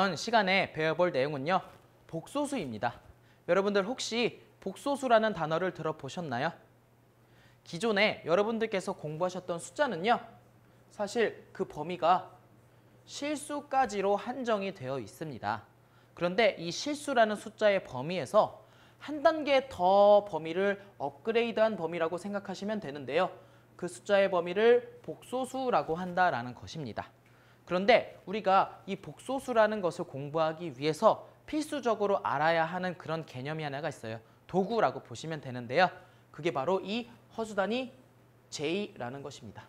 이번 시간에 배워볼 내용은요. 복소수입니다. 여러분들 혹시 복소수라는 단어를 들어보셨나요? 기존에 여러분들께서 공부하셨던 숫자는요. 사실 그 범위가 실수까지로 한정이 되어 있습니다. 그런데 이 실수라는 숫자의 범위에서 한 단계 더 범위를 업그레이드한 범위라고 생각하시면 되는데요. 그 숫자의 범위를 복소수라고 한다라는 것입니다. 그런데 우리가 이 복소수라는 것을 공부하기 위해서 필수적으로 알아야 하는 그런 개념이 하나가 있어요. 도구라고 보시면 되는데요. 그게 바로 이 허수단위 J라는 것입니다.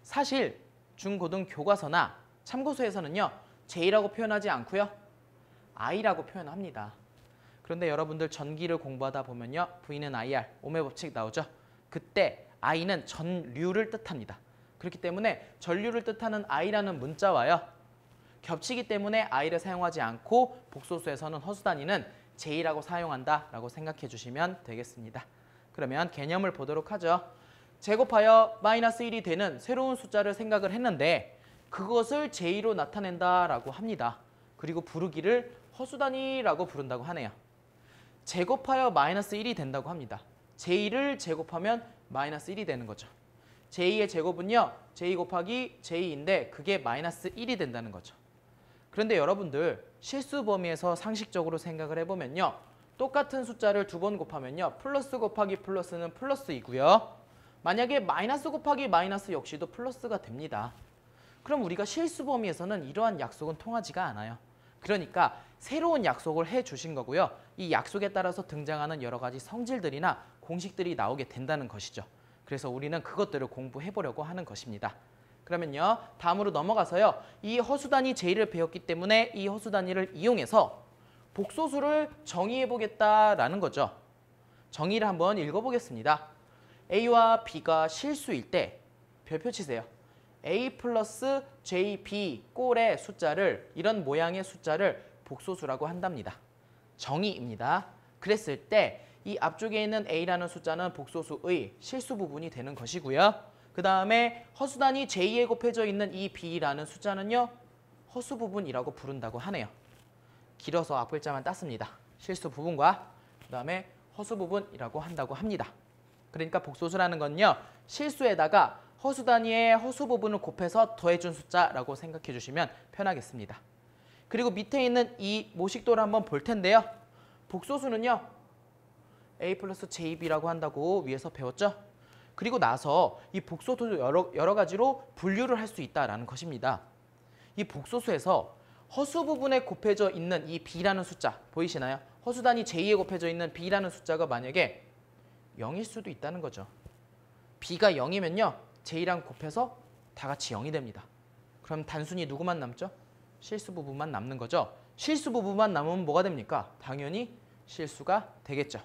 사실 중고등 교과서나 참고서에서는요. J라고 표현하지 않고요. I라고 표현합니다. 그런데 여러분들 전기를 공부하다 보면요. V는 IR, ohm의 법칙 나오죠. 그때 I는 전류를 뜻합니다. 그렇기 때문에 전류를 뜻하는 I라는 문자와요. 겹치기 때문에 I를 사용하지 않고 복소수에서는 허수단위는 J라고 사용한다라고 생각해 주시면 되겠습니다. 그러면 개념을 보도록 하죠. 제곱하여 마이너스 1이 되는 새로운 숫자를 생각을 했는데 그것을 J로 나타낸다라고 합니다. 그리고 부르기를 허수단위라고 부른다고 하네요. 제곱하여 마이너스 1이 된다고 합니다. J를 제곱하면 마이너스 1이 되는 거죠. J의 제곱은요. J 곱하기 J인데 그게 마이너스 1이 된다는 거죠. 그런데 여러분들 실수 범위에서 상식적으로 생각을 해보면요. 똑같은 숫자를 두 번 곱하면요. 플러스 곱하기 플러스는 플러스이고요. 만약에 마이너스 곱하기 마이너스 역시도 플러스가 됩니다. 그럼 우리가 실수 범위에서는 이러한 약속은 통하지가 않아요. 그러니까 새로운 약속을 해주신 거고요. 이 약속에 따라서 등장하는 여러 가지 성질들이나 공식들이 나오게 된다는 것이죠. 그래서 우리는 그것들을 공부해 보려고 하는 것입니다. 그러면요. 다음으로 넘어가서요. 이 허수단위 J를 배웠기 때문에 이 허수단위를 이용해서 복소수를 정의해 보겠다라는 거죠. 정의를 한번 읽어보겠습니다. A와 B가 실수일 때 별표 치세요. A 플러스 JB 꼴의 숫자를 이런 모양의 숫자를 복소수라고 한답니다. 정의입니다. 그랬을 때 이 앞쪽에 있는 A라는 숫자는 복소수의 실수 부분이 되는 것이고요. 그 다음에 허수단위 J에 곱해져 있는 이 B라는 숫자는요. 허수 부분이라고 부른다고 하네요. 길어서 앞글자만 땄습니다. 실수 부분과 그 다음에 허수 부분이라고 한다고 합니다. 그러니까 복소수라는 건요. 실수에다가 허수 단위의 허수 부분을 곱해서 더해준 숫자라고 생각해 주시면 편하겠습니다. 그리고 밑에 있는 이 모식도를 한번 볼 텐데요. 복소수는요. A 플러스 JB라고 한다고 위에서 배웠죠? 그리고 나서 이 복소수도 여러 가지로 분류를 할 수 있다는 것입니다. 이 복소수에서 허수 부분에 곱해져 있는 이 B라는 숫자 보이시나요? 허수 단위 J에 곱해져 있는 B라는 숫자가 만약에 0일 수도 있다는 거죠. B가 0이면요. J랑 곱해서 다 같이 0이 됩니다. 그럼 단순히 누구만 남죠? 실수 부분만 남는 거죠. 실수 부분만 남으면 뭐가 됩니까? 당연히 실수가 되겠죠.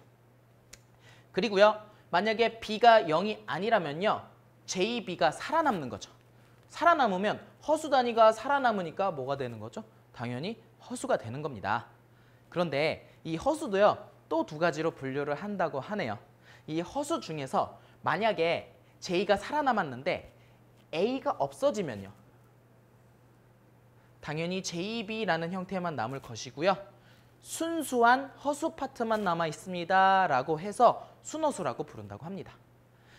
그리고요. 만약에 B가 0이 아니라면요. JB가 살아남는 거죠. 살아남으면 허수 단위가 살아남으니까 뭐가 되는 거죠? 당연히 허수가 되는 겁니다. 그런데 이 허수도요. 또 두 가지로 분류를 한다고 하네요. 이 허수 중에서 만약에 J가 살아남았는데 A가 없어지면요. 당연히 JB라는 형태만 남을 것이고요. 순수한 허수 파트만 남아 있습니다. 라고 해서 순허수라고 부른다고 합니다.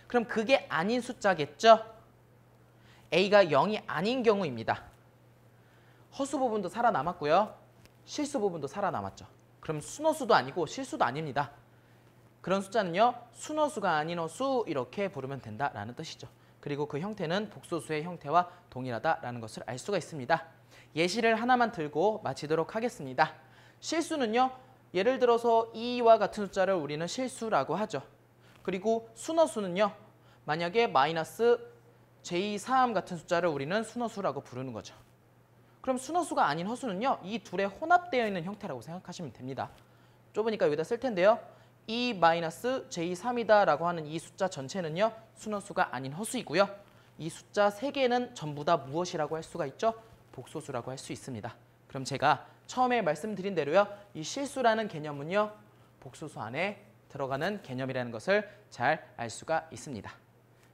그럼 그게 아닌 숫자겠죠? A가 0이 아닌 경우입니다. 허수 부분도 살아남았고요. 실수 부분도 살아남았죠. 그럼 순허수도 아니고 실수도 아닙니다. 그런 숫자는요. 순허수가 아닌 허수 이렇게 부르면 된다라는 뜻이죠. 그리고 그 형태는 복소수의 형태와 동일하다라는 것을 알 수가 있습니다. 예시를 하나만 들고 마치도록 하겠습니다. 실수는요. 예를 들어서 2와 같은 숫자를 우리는 실수라고 하죠. 그리고 순허수는요. 만약에 마이너스 J3 같은 숫자를 우리는 순허수라고 부르는 거죠. 그럼 순허수가 아닌 허수는요. 이 둘에 혼합되어 있는 형태라고 생각하시면 됩니다. 좁으니까 여기다 쓸 텐데요. 2-J3이다 라고 하는 이 숫자 전체는요. 순허수가 아닌 허수이고요. 이 숫자 3개는 전부 다 무엇이라고 할 수가 있죠? 복소수라고 할 수 있습니다. 그럼 제가 처음에 말씀드린 대로요. 이 실수라는 개념은요. 복소수 안에 들어가는 개념이라는 것을 잘 알 수가 있습니다.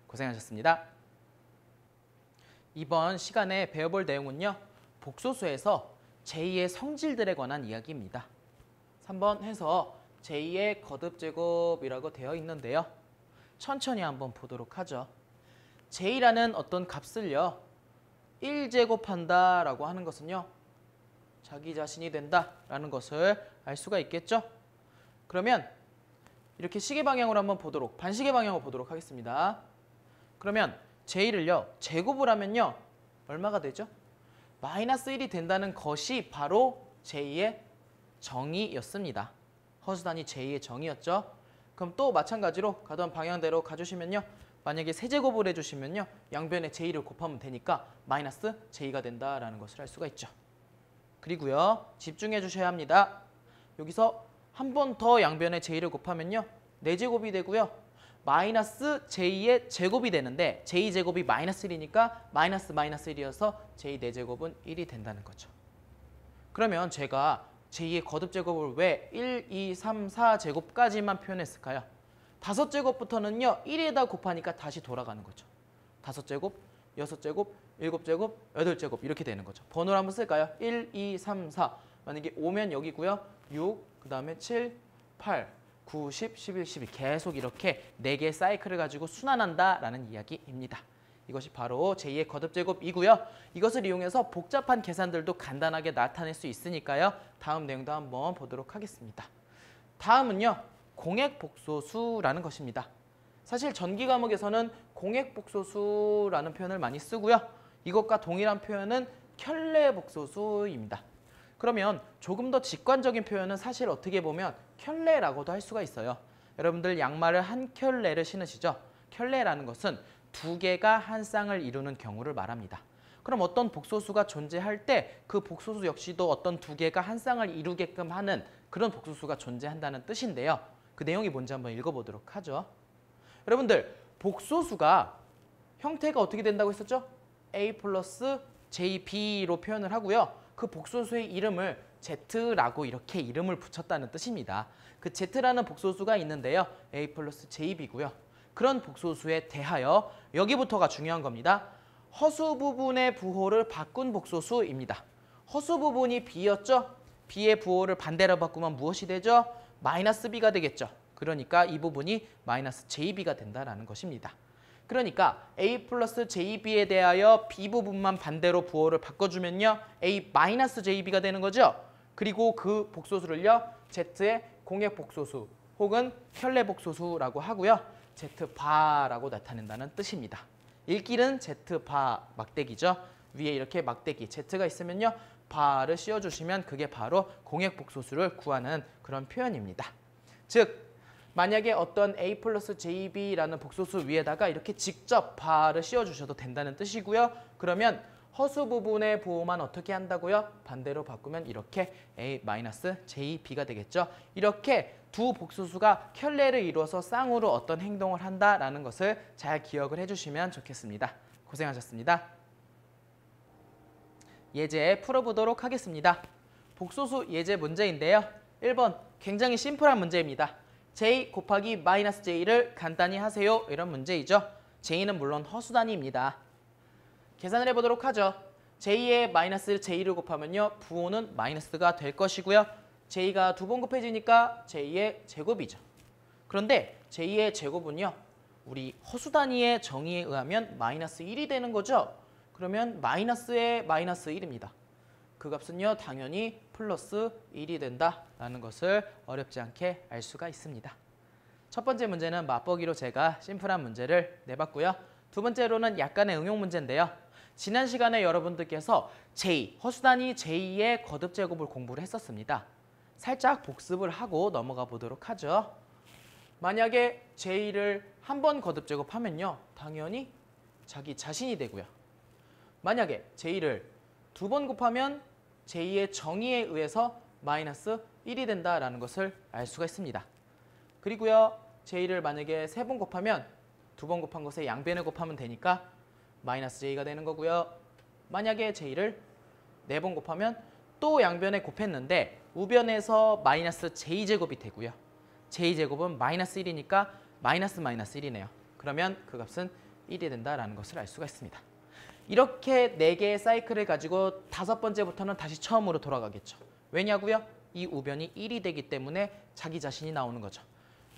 고생하셨습니다. 이번 시간에 배워볼 내용은요. 복소수에서 제2의 성질들에 관한 이야기입니다. 3번 해서 제2의 거듭제곱이라고 되어 있는데요. 천천히 한번 보도록 하죠. 제2라는 어떤 값을요. 1제곱한다 라고 하는 것은요. 자기 자신이 된다라는 것을 알 수가 있겠죠. 그러면 이렇게 시계 방향으로 한번 보도록, 반시계 방향으로 보도록 하겠습니다. 그러면 제1을요. 제곱을 하면요. 얼마가 되죠? 마이너스 1이 된다는 것이 바로 제2의 정의였습니다. 허수단위 제2의 정의였죠. 그럼 또 마찬가지로 가던 방향대로 가주시면요. 만약에 세제곱을 해주시면요. 양변에 제2를 곱하면 되니까 마이너스 제2가 된다라는 것을 알 수가 있죠. 그리고요. 집중해 주셔야 합니다. 여기서 한 번 더 양변에 제2를 곱하면요. 4제곱이 되고요. 마이너스 제2의 제곱이 되는데 제2제곱이 마이너스 1이니까 마이너스 1이어서 제2 4제곱은 1이 된다는 거죠. 그러면 제가 제2의 거듭제곱을 왜 1, 2, 3, 4제곱까지만 표현했을까요? 5제곱부터는요. 1에다 곱하니까 다시 돌아가는 거죠. 5제곱, 6제곱, 7제곱, 8제곱 이렇게 되는 거죠. 번호를 한번 쓸까요? 1, 2, 3, 4 만약에 5면 여기고요. 6, 그 다음에 7, 8, 9, 10, 11, 12 계속 이렇게 4개의 사이클을 가지고 순환한다라는 이야기입니다. 이것이 바로 제2의 거듭제곱이고요. 이것을 이용해서 복잡한 계산들도 간단하게 나타낼 수 있으니까요. 다음 내용도 한번 보도록 하겠습니다. 다음은요. 공액복소수라는 것입니다. 사실 전기 과목에서는 공액복소수라는 표현을 많이 쓰고요. 이것과 동일한 표현은 켤레복소수입니다. 그러면 조금 더 직관적인 표현은 사실 어떻게 보면 켤레라고도 할 수가 있어요. 여러분들 양말을 한 켤레를 신으시죠? 켤레라는 것은 2개가 한 쌍을 이루는 경우를 말합니다. 그럼 어떤 복소수가 존재할 때 그 복소수 역시도 어떤 2개가 한 쌍을 이루게끔 하는 그런 복소수가 존재한다는 뜻인데요. 그 내용이 뭔지 한번 읽어보도록 하죠. 여러분들 복소수가 형태가 어떻게 된다고 했었죠? A 플러스 JB로 표현을 하고요. 그 복소수의 이름을 Z라고 이렇게 이름을 붙였다는 뜻입니다. 그 Z라는 복소수가 있는데요. A 플러스 JB고요. 그런 복소수에 대하여 여기부터가 중요한 겁니다. 허수 부분의 부호를 바꾼 복소수입니다. 허수 부분이 B였죠? B의 부호를 반대로 바꾸면 무엇이 되죠? 마이너스 B가 되겠죠. 그러니까 이 부분이 마이너스 JB가 된다는 것입니다. 그러니까 A 플러스 JB에 대하여 B 부분만 반대로 부호를 바꿔주면요. A 마이너스 JB가 되는 거죠. 그리고 그 복소수를요. Z의 공액복소수 혹은 켤레복소수라고 하고요. Z바라고 나타낸다는 뜻입니다. 읽기는 Z바 막대기죠. 위에 이렇게 막대기 Z가 있으면요. 바를 씌워주시면 그게 바로 공액복소수를 구하는 그런 표현입니다. 즉 만약에 어떤 A 플러스 JB라는 복소수 위에다가 이렇게 직접 바를 씌워주셔도 된다는 뜻이고요. 그러면 허수 부분의 부호만 어떻게 한다고요? 반대로 바꾸면 이렇게 A 마이너스 JB가 되겠죠. 이렇게 두 복소수가 켤레를 이루어서 쌍으로 어떤 행동을 한다라는 것을 잘 기억을 해주시면 좋겠습니다. 고생하셨습니다. 예제 풀어보도록 하겠습니다. 복소수 예제 문제인데요. 1번 굉장히 심플한 문제입니다. J 곱하기 마이너스 J를 간단히 하세요. 이런 문제이죠. J는 물론 허수단위입니다. 계산을 해보도록 하죠. J에 마이너스 J를 곱하면요. 부호는 마이너스가 될 것이고요. J가 2번 곱해지니까 J의 제곱이죠. 그런데 J의 제곱은요. 우리 허수단위의 정의에 의하면 마이너스 1이 되는 거죠. 그러면 마이너스에 마이너스 1입니다. 그 값은요. 당연히 플러스 1이 된다라는 것을 어렵지 않게 알 수가 있습니다. 첫 번째 문제는 맛보기로 제가 심플한 문제를 내봤고요. 두 번째로는 약간의 응용 문제인데요. 지난 시간에 여러분들께서 J, 허수단위 J의 거듭제곱을 공부를 했었습니다. 살짝 복습을 하고 넘어가 보도록 하죠. 만약에 J를 한 번 거듭제곱하면요. 당연히 자기 자신이 되고요. 만약에 J를 2번 곱하면 J의 정의에 의해서 마이너스 1이 된다라는 것을 알 수가 있습니다. 그리고요. J를 만약에 3번 곱하면 2번 곱한 것에 양변에 곱하면 되니까 마이너스 J가 되는 거고요. 만약에 J를 4번 곱하면 또 양변에 곱했는데 우변에서 마이너스 J제곱이 되고요. J제곱은 마이너스 1이니까 마이너스 1이네요. 그러면 그 값은 1이 된다라는 것을 알 수가 있습니다. 이렇게 4개의 사이클을 가지고 5번째부터는 다시 처음으로 돌아가겠죠. 왜냐고요? 이 우변이 1이 되기 때문에 자기 자신이 나오는 거죠.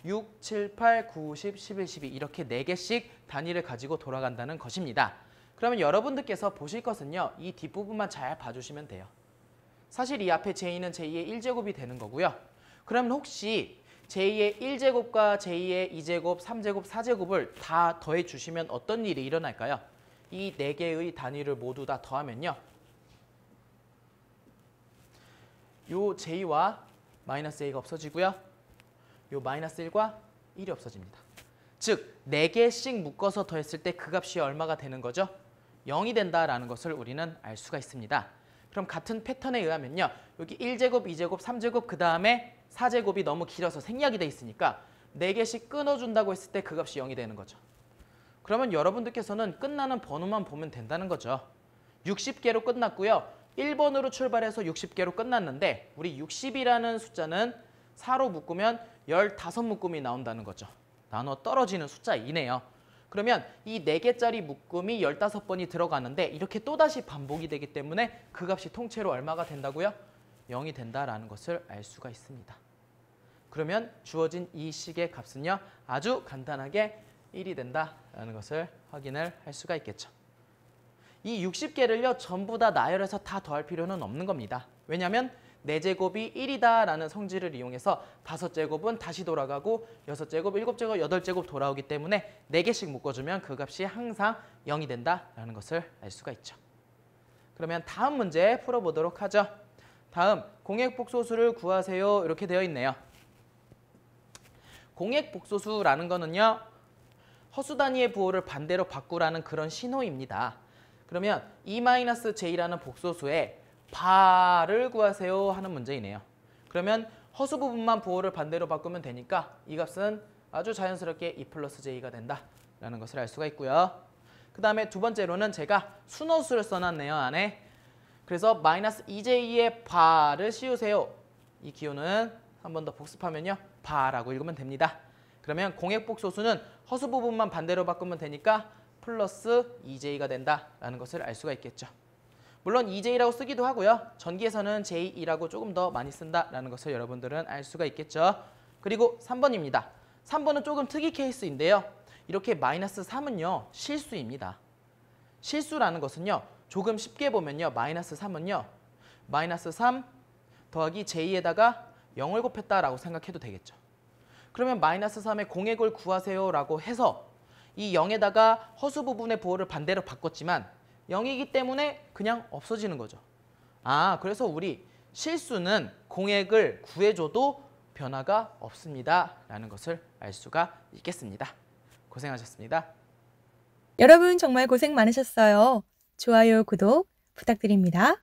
6, 7, 8, 9, 10, 11, 12 이렇게 4개씩 단위를 가지고 돌아간다는 것입니다. 그러면 여러분들께서 보실 것은요. 이 뒷부분만 잘 봐주시면 돼요. 사실 이 앞에 j2는 j2의 1제곱이 되는 거고요. 그러면 혹시 j2의 1제곱과 j2의 2제곱, 3제곱, 4제곱을 다 더해 주시면 어떤 일이 일어날까요? 이 4개의 단위를 모두 다 더하면요. 요 j와 마이너스 a가 없어지고요. 요 마이너스 1과 1이 없어집니다. 즉 4개씩 묶어서 더했을 때 그 값이 얼마가 되는 거죠? 0이 된다라는 것을 우리는 알 수가 있습니다. 그럼 같은 패턴에 의하면요. 여기 1제곱, 2제곱, 3제곱 그 다음에 4제곱이 너무 길어서 생략이 돼 있으니까 4개씩 끊어준다고 했을 때 그 값이 0이 되는 거죠. 그러면 여러분들께서는 끝나는 번호만 보면 된다는 거죠. 60개로 끝났고요. 1번으로 출발해서 60개로 끝났는데 우리 60이라는 숫자는 4로 묶으면 15묶음이 나온다는 거죠. 나눠 떨어지는 숫자이네요. 그러면 이 4개짜리 묶음이 15번이 들어가는데 이렇게 또다시 반복이 되기 때문에 그 값이 통째로 얼마가 된다고요? 0이 된다라는 것을 알 수가 있습니다. 그러면 주어진 이 식의 값은요. 아주 간단하게 1이 된다라는 것을 확인을 할 수가 있겠죠. 이 60개를요. 전부 다 나열해서 다 더할 필요는 없는 겁니다. 왜냐하면 4제곱이 1이다라는 성질을 이용해서 5제곱은 다시 돌아가고 6제곱, 7제곱, 8제곱 돌아오기 때문에 4개씩 묶어주면 그 값이 항상 0이 된다라는 것을 알 수가 있죠. 그러면 다음 문제 풀어보도록 하죠. 다음 공액복소수를 구하세요. 이렇게 되어 있네요. 공액복소수라는 거는요. 허수 단위의 부호를 반대로 바꾸라는 그런 신호입니다. 그러면 E-J라는 복소수에 바를 구하세요 하는 문제이네요. 그러면 허수 부분만 부호를 반대로 바꾸면 되니까 이 값은 아주 자연스럽게 E 플러스 J가 된다라는 것을 알 수가 있고요. 그 다음에 두 번째로는 제가 순호수를 써놨네요. 안에. 그래서 마이너스 2J의 바를 씌우세요. 이 기호는 한 번 더 복습하면요. 바라고 읽으면 됩니다. 그러면 공액복소수는 허수 부분만 반대로 바꾸면 되니까 플러스 2J가 된다라는 것을 알 수가 있겠죠. 물론 2J라고 쓰기도 하고요. 전기에서는 J2라고 조금 더 많이 쓴다라는 것을 여러분들은 알 수가 있겠죠. 그리고 3번입니다. 3번은 조금 특이 케이스인데요. 이렇게 마이너스 3은요. 실수입니다. 실수라는 것은요. 조금 쉽게 보면요. 마이너스 3은요. 마이너스 3 더하기 J에다가 0을 곱했다라고 생각해도 되겠죠. 그러면 마이너스 3의 공액을 구하세요라고 해서 이 0에다가 허수 부분의 부호를 반대로 바꿨지만 0이기 때문에 그냥 없어지는 거죠. 아, 그래서 우리 실수는 공액을 구해줘도 변화가 없습니다. 라는 것을 알 수가 있겠습니다. 고생하셨습니다. 여러분 정말 고생 많으셨어요. 좋아요, 구독 부탁드립니다.